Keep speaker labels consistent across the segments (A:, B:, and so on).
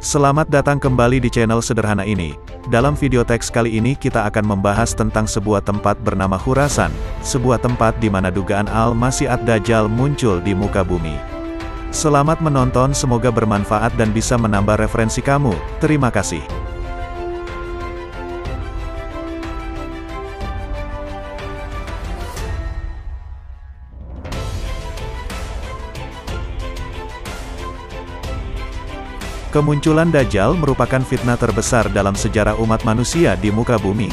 A: Selamat datang kembali di channel sederhana ini. Dalam video teks kali ini kita akan membahas tentang sebuah tempat bernama Khurasan, sebuah tempat di mana dugaan Al-Masih Ad-Dajjal muncul di muka bumi. Selamat menonton, semoga bermanfaat dan bisa menambah referensi kamu. Terima kasih. Kemunculan Dajjal merupakan fitnah terbesar dalam sejarah umat manusia di muka bumi.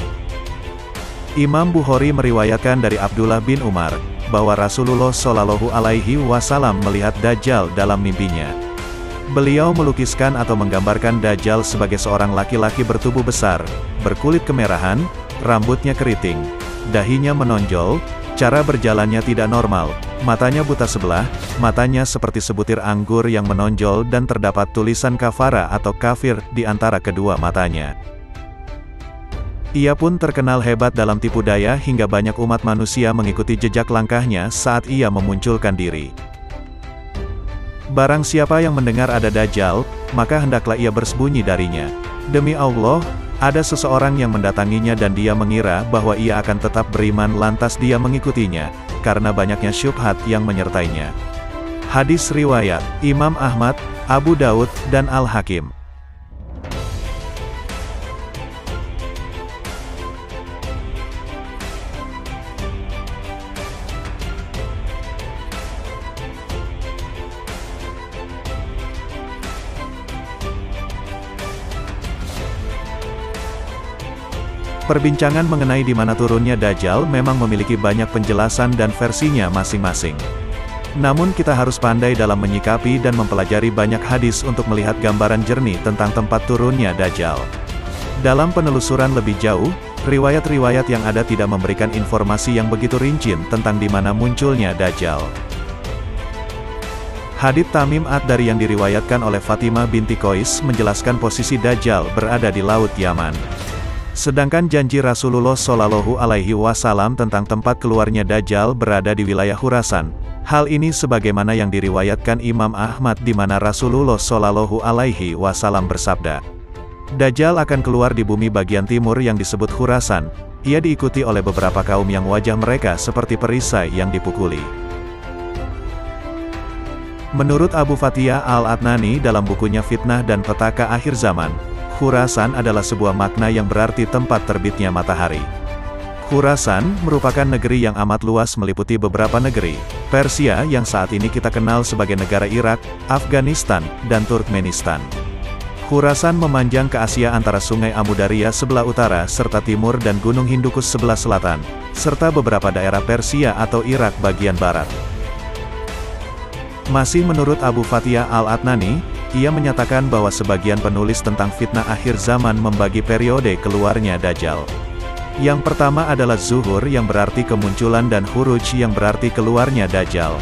A: Imam Bukhari meriwayatkan dari Abdullah bin Umar, bahwa Rasulullah Shallallahu Alaihi Wasallam melihat Dajjal dalam mimpinya. Beliau melukiskan atau menggambarkan Dajjal sebagai seorang laki-laki bertubuh besar, berkulit kemerahan, rambutnya keriting, dahinya menonjol, cara berjalannya tidak normal, matanya buta sebelah, matanya seperti sebutir anggur yang menonjol dan terdapat tulisan kafara atau kafir di antara kedua matanya. Ia pun terkenal hebat dalam tipu daya hingga banyak umat manusia mengikuti jejak langkahnya saat ia memunculkan diri. Barang siapa yang mendengar ada Dajjal, maka hendaklah ia bersembunyi darinya. Demi Allah, ada seseorang yang mendatanginya dan dia mengira bahwa ia akan tetap beriman, lantas dia mengikutinya, karena banyaknya syubhat yang menyertainya. Hadis riwayat Imam Ahmad, Abu Daud, dan Al-Hakim. Perbincangan mengenai di mana turunnya Dajjal memang memiliki banyak penjelasan dan versinya masing-masing. Namun kita harus pandai dalam menyikapi dan mempelajari banyak hadis untuk melihat gambaran jernih tentang tempat turunnya Dajjal. Dalam penelusuran lebih jauh, riwayat-riwayat yang ada tidak memberikan informasi yang begitu rinci tentang di mana munculnya Dajjal. Hadits Tamim Ad-Dari yang diriwayatkan oleh Fatimah binti Qais menjelaskan posisi Dajjal berada di Laut Yaman. Sedangkan janji Rasulullah Shallallahu Alaihi Wasallam tentang tempat keluarnya Dajjal berada di wilayah Khurasan. Hal ini sebagaimana yang diriwayatkan Imam Ahmad di mana Rasulullah Shallallahu Alaihi Wasallam bersabda, Dajjal akan keluar di bumi bagian timur yang disebut Khurasan. Ia diikuti oleh beberapa kaum yang wajah mereka seperti perisai yang dipukuli. Menurut Abu Fatiyah Al-Adnani dalam bukunya Fitnah dan Petaka Akhir Zaman, Khurasan adalah sebuah makna yang berarti tempat terbitnya matahari. Khurasan merupakan negeri yang amat luas meliputi beberapa negeri, Persia yang saat ini kita kenal sebagai negara Irak, Afghanistan, dan Turkmenistan. Khurasan memanjang ke Asia antara Sungai Amudarya sebelah utara serta timur dan Gunung Hindukus sebelah selatan, serta beberapa daerah Persia atau Irak bagian barat. Masih menurut Abu Fatiyah Al-Adnani, ia menyatakan bahwa sebagian penulis tentang fitnah akhir zaman membagi periode keluarnya Dajjal. Yang pertama adalah zuhur yang berarti kemunculan dan khuruj yang berarti keluarnya Dajjal.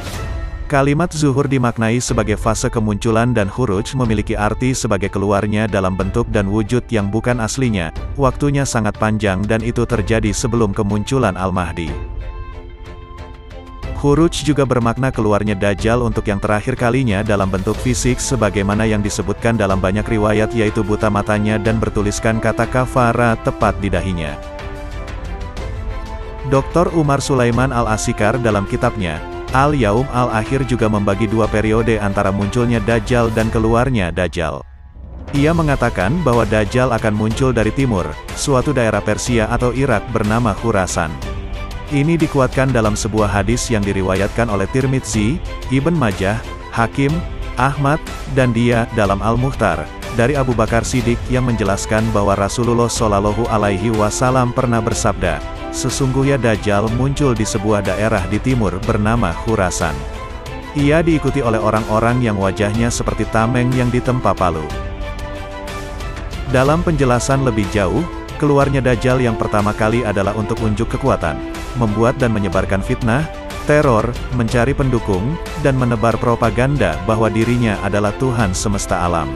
A: Kalimat zuhur dimaknai sebagai fase kemunculan dan khuruj memiliki arti sebagai keluarnya dalam bentuk dan wujud yang bukan aslinya, waktunya sangat panjang dan itu terjadi sebelum kemunculan Al-Mahdi. Khuruj juga bermakna keluarnya Dajjal untuk yang terakhir kalinya dalam bentuk fisik sebagaimana yang disebutkan dalam banyak riwayat yaitu buta matanya dan bertuliskan kata kafara tepat di dahinya. Dr. Umar Sulaiman Al-Asikar dalam kitabnya, Al-Yaum Al-Akhir juga membagi dua periode antara munculnya Dajjal dan keluarnya Dajjal. Ia mengatakan bahwa Dajjal akan muncul dari timur, suatu daerah Persia atau Irak bernama Khurasan. Ini dikuatkan dalam sebuah hadis yang diriwayatkan oleh Tirmidzi, Ibn Majah, Hakim, Ahmad, dan dia dalam Al-Mukhtar, dari Abu Bakar Siddiq yang menjelaskan bahwa Rasulullah Shallallahu Alaihi Wasallam pernah bersabda, sesungguhnya Dajjal muncul di sebuah daerah di timur bernama Khurasan. Ia diikuti oleh orang-orang yang wajahnya seperti tameng yang ditempa palu. Dalam penjelasan lebih jauh, keluarnya Dajjal yang pertama kali adalah untuk unjuk kekuatan, membuat dan menyebarkan fitnah, teror, mencari pendukung, dan menebar propaganda bahwa dirinya adalah Tuhan semesta alam.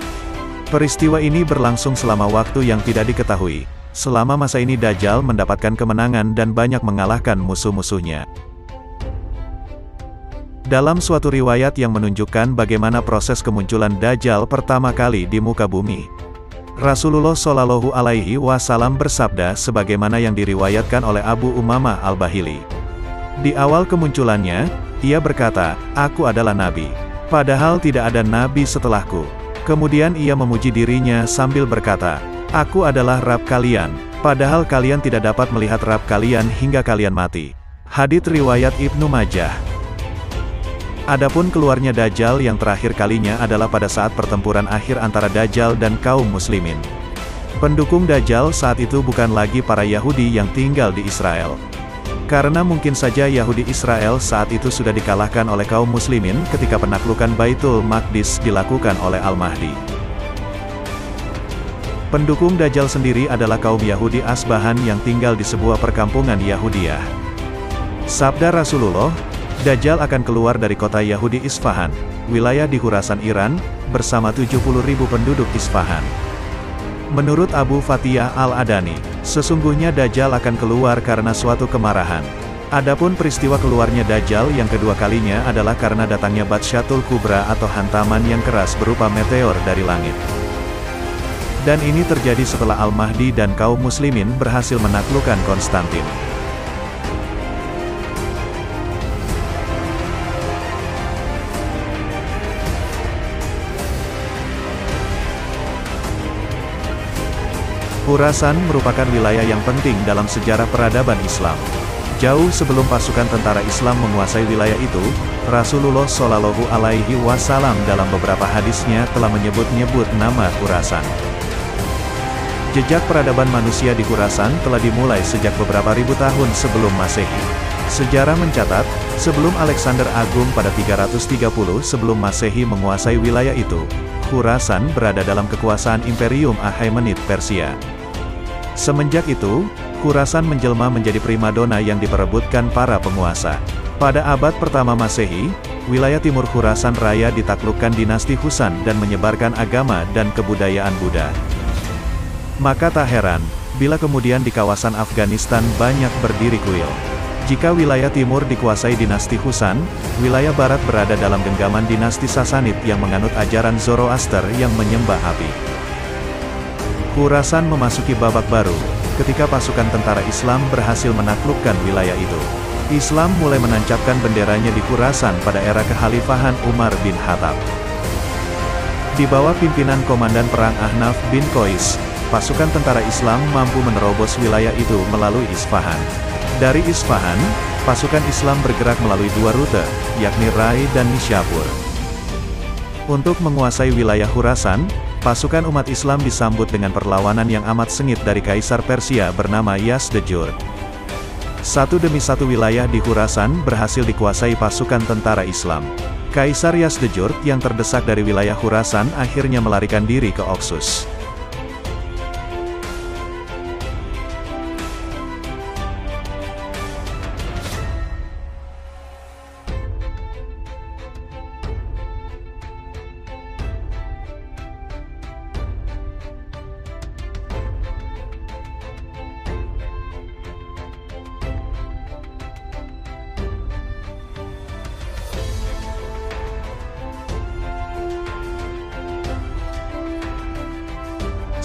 A: Peristiwa ini berlangsung selama waktu yang tidak diketahui. Selama masa ini Dajjal mendapatkan kemenangan dan banyak mengalahkan musuh-musuhnya. Dalam suatu riwayat yang menunjukkan bagaimana proses kemunculan Dajjal pertama kali di muka bumi, Rasulullah Shallallahu Alaihi Wasallam bersabda sebagaimana yang diriwayatkan oleh Abu Umamah Al-Bahili. Di awal kemunculannya, ia berkata, "Aku adalah Nabi. Padahal tidak ada Nabi setelahku." Kemudian ia memuji dirinya sambil berkata, "Aku adalah Rabb kalian, padahal kalian tidak dapat melihat Rabb kalian hingga kalian mati." Hadits riwayat Ibnu Majah. Adapun keluarnya Dajjal yang terakhir kalinya adalah pada saat pertempuran akhir antara Dajjal dan kaum muslimin. Pendukung Dajjal saat itu bukan lagi para Yahudi yang tinggal di Israel. Karena mungkin saja Yahudi Israel saat itu sudah dikalahkan oleh kaum muslimin ketika penaklukan Baitul Maqdis dilakukan oleh Al-Mahdi. Pendukung Dajjal sendiri adalah kaum Yahudi Asbahan yang tinggal di sebuah perkampungan Yahudiyah. Sabda Rasulullah, Dajjal akan keluar dari kota Yahudi Isfahan, wilayah di Khurasan Iran, bersama 70.000 penduduk Isfahan. Menurut Abu Fatiyah Al-Adani, sesungguhnya Dajjal akan keluar karena suatu kemarahan. Adapun peristiwa keluarnya Dajjal yang kedua kalinya adalah karena datangnya Batsyatul Kubra atau hantaman yang keras berupa meteor dari langit. Dan ini terjadi setelah Al-Mahdi dan kaum muslimin berhasil menaklukkan Konstantin. Khurasan merupakan wilayah yang penting dalam sejarah peradaban Islam. Jauh sebelum pasukan tentara Islam menguasai wilayah itu, Rasulullah Shallallahu Alaihi Wasallam dalam beberapa hadisnya telah menyebut-nyebut nama Khurasan. Jejak peradaban manusia di Khurasan telah dimulai sejak beberapa ribu tahun sebelum Masehi. Sejarah mencatat, sebelum Alexander Agung pada 330 sebelum Masehi menguasai wilayah itu, Khurasan berada dalam kekuasaan Imperium Achaemenid Persia. Semenjak itu, Khurasan menjelma menjadi primadona yang diperebutkan para penguasa. Pada abad pertama Masehi, wilayah timur Khurasan Raya ditaklukkan dinasti Husan dan menyebarkan agama dan kebudayaan Buddha. Maka tak heran, bila kemudian di kawasan Afghanistan banyak berdiri kuil. Jika wilayah timur dikuasai dinasti Husan, wilayah barat berada dalam genggaman dinasti Sasanid yang menganut ajaran Zoroaster yang menyembah api. Khurasan memasuki babak baru, ketika pasukan tentara Islam berhasil menaklukkan wilayah itu. Islam mulai menancapkan benderanya di Khurasan pada era kekhalifahan Umar bin Khattab. Di bawah pimpinan Komandan Perang Ahnaf bin Qais, pasukan tentara Islam mampu menerobos wilayah itu melalui Isfahan. Dari Isfahan, pasukan Islam bergerak melalui dua rute, yakni Rai dan Nishapur. Untuk menguasai wilayah Khurasan, pasukan umat Islam disambut dengan perlawanan yang amat sengit dari Kaisar Persia bernama Yazdejurd. Satu demi satu wilayah di Khurasan berhasil dikuasai pasukan tentara Islam. Kaisar Yazdejurd yang terdesak dari wilayah Khurasan akhirnya melarikan diri ke Oxus.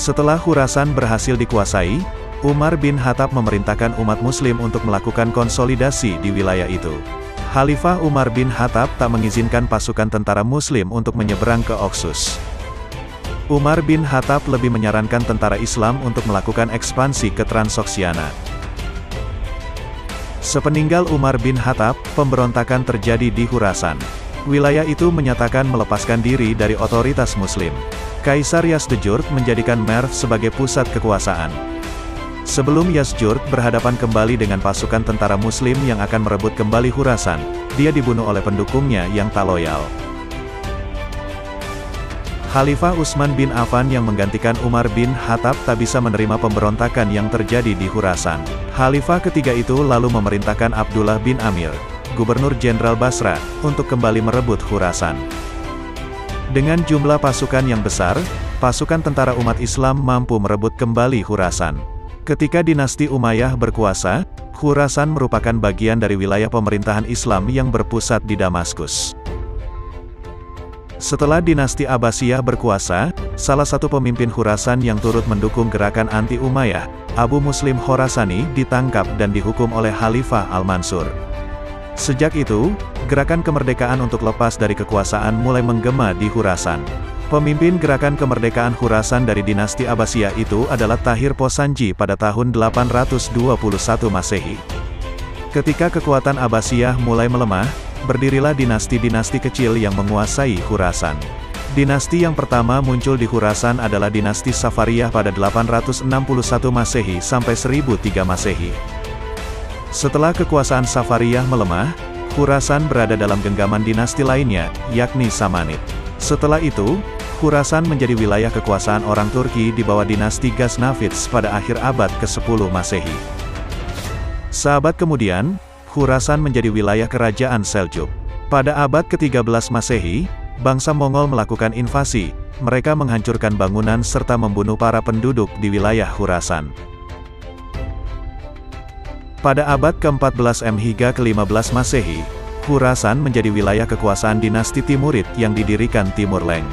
A: Setelah Khurasan berhasil dikuasai, Umar bin Khattab memerintahkan umat muslim untuk melakukan konsolidasi di wilayah itu. Khalifah Umar bin Khattab tak mengizinkan pasukan tentara muslim untuk menyeberang ke Oxus. Umar bin Khattab lebih menyarankan tentara Islam untuk melakukan ekspansi ke Transoksiana. Sepeninggal Umar bin Khattab, pemberontakan terjadi di Khurasan. Wilayah itu menyatakan melepaskan diri dari otoritas muslim. Kaisar Yazdejurd menjadikan Merv sebagai pusat kekuasaan. Sebelum Yazdejurd berhadapan kembali dengan pasukan tentara muslim yang akan merebut kembali Khurasan, dia dibunuh oleh pendukungnya yang tak loyal. Khalifah Utsman bin Affan yang menggantikan Umar bin Khattab tak bisa menerima pemberontakan yang terjadi di Khurasan. Khalifah ketiga itu lalu memerintahkan Abdullah bin Amir, Gubernur Jenderal Basra, untuk kembali merebut Khurasan. Dengan jumlah pasukan yang besar, pasukan tentara umat Islam mampu merebut kembali Khurasan. Ketika dinasti Umayyah berkuasa, Khurasan merupakan bagian dari wilayah pemerintahan Islam yang berpusat di Damaskus. Setelah dinasti Abbasiyah berkuasa, salah satu pemimpin Khurasan yang turut mendukung gerakan anti-Umayyah, Abu Muslim Khorasani, ditangkap dan dihukum oleh Khalifah Al-Mansur. Sejak itu, gerakan kemerdekaan untuk lepas dari kekuasaan mulai menggema di Khurasan. Pemimpin gerakan kemerdekaan Khurasan dari dinasti Abbasiyah itu adalah Tahir Posanji pada tahun 821 Masehi. Ketika kekuatan Abbasiyah mulai melemah, berdirilah dinasti-dinasti kecil yang menguasai Khurasan. Dinasti yang pertama muncul di Khurasan adalah dinasti Safariyah pada 861 Masehi sampai 1003 Masehi. Setelah kekuasaan Safariyah melemah, Khurasan berada dalam genggaman dinasti lainnya, yakni Samanid. Setelah itu, Khurasan menjadi wilayah kekuasaan orang Turki di bawah dinasti Ghaznavids pada akhir abad ke-10 Masehi. Seabad kemudian, Khurasan menjadi wilayah kerajaan Seljuk. Pada abad ke-13 Masehi, bangsa Mongol melakukan invasi, mereka menghancurkan bangunan serta membunuh para penduduk di wilayah Khurasan. Pada abad ke-14 hingga ke-15 Masehi, Khurasan menjadi wilayah kekuasaan dinasti Timurid yang didirikan Timur Leng.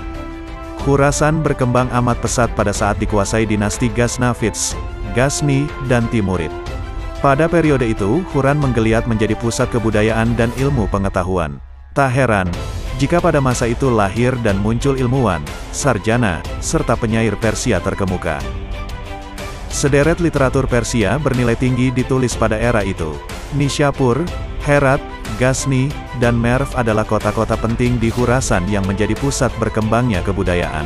A: Khurasan berkembang amat pesat pada saat dikuasai dinasti Ghaznavids, Ghazni, dan Timurid. Pada periode itu, Khuran menggeliat menjadi pusat kebudayaan dan ilmu pengetahuan. Tak heran, jika pada masa itu lahir dan muncul ilmuwan, sarjana, serta penyair Persia terkemuka. Sederet literatur Persia bernilai tinggi ditulis pada era itu. Nishapur, Herat, Ghazni, dan Merv adalah kota-kota penting di Khurasan yang menjadi pusat berkembangnya kebudayaan.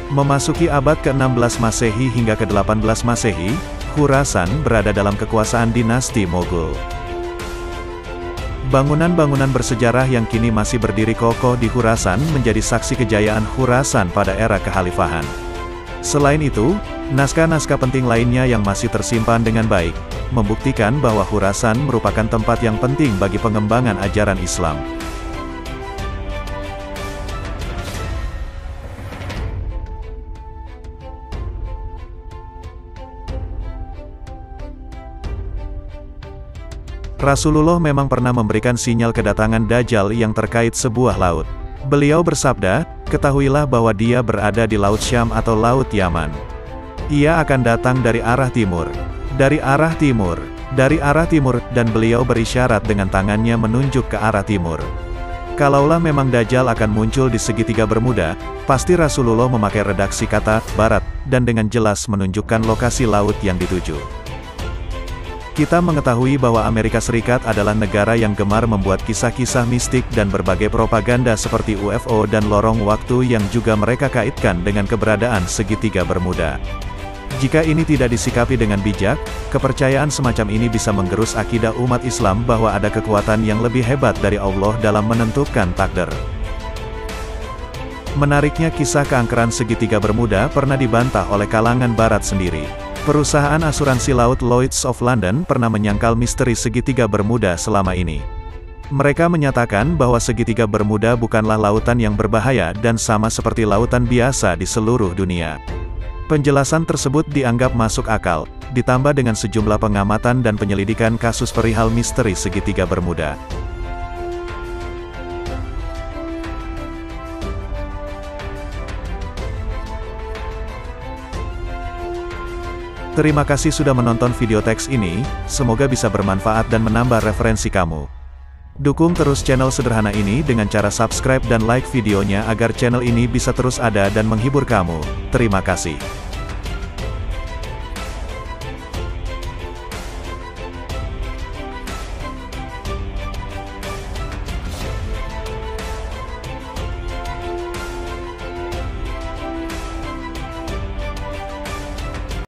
A: Memasuki abad ke-16 Masehi hingga ke-18 Masehi, Khurasan berada dalam kekuasaan dinasti Moghul. Bangunan-bangunan bersejarah yang kini masih berdiri kokoh di Khurasan menjadi saksi kejayaan Khurasan pada era kekhalifahan. Selain itu, naskah-naskah penting lainnya yang masih tersimpan dengan baik, membuktikan bahwa Khurasan merupakan tempat yang penting bagi pengembangan ajaran Islam. Rasulullah memang pernah memberikan sinyal kedatangan Dajjal yang terkait sebuah laut. Beliau bersabda, "Ketahuilah bahwa dia berada di Laut Syam atau Laut Yaman. Ia akan datang dari arah timur, dari arah timur, dari arah timur," dan beliau berisyarat dengan tangannya menunjuk ke arah timur. Kalaulah memang Dajjal akan muncul di segitiga Bermuda, pasti Rasulullah memakai redaksi kata "barat" dan dengan jelas menunjukkan lokasi laut yang dituju. Kita mengetahui bahwa Amerika Serikat adalah negara yang gemar membuat kisah-kisah mistik dan berbagai propaganda seperti UFO dan lorong waktu yang juga mereka kaitkan dengan keberadaan segitiga Bermuda. Jika ini tidak disikapi dengan bijak, kepercayaan semacam ini bisa menggerus akidah umat Islam bahwa ada kekuatan yang lebih hebat dari Allah dalam menentukan takdir. Menariknya, kisah keangkeran segitiga Bermuda pernah dibantah oleh kalangan Barat sendiri. Perusahaan asuransi laut Lloyd's of London pernah menyangkal misteri segitiga Bermuda selama ini. Mereka menyatakan bahwa segitiga Bermuda bukanlah lautan yang berbahaya dan sama seperti lautan biasa di seluruh dunia. Penjelasan tersebut dianggap masuk akal, ditambah dengan sejumlah pengamatan dan penyelidikan kasus perihal misteri segitiga Bermuda. Terima kasih sudah menonton video teks ini, semoga bisa bermanfaat dan menambah referensi kamu. Dukung terus channel sederhana ini dengan cara subscribe dan like videonya agar channel ini bisa terus ada dan menghibur kamu. Terima kasih.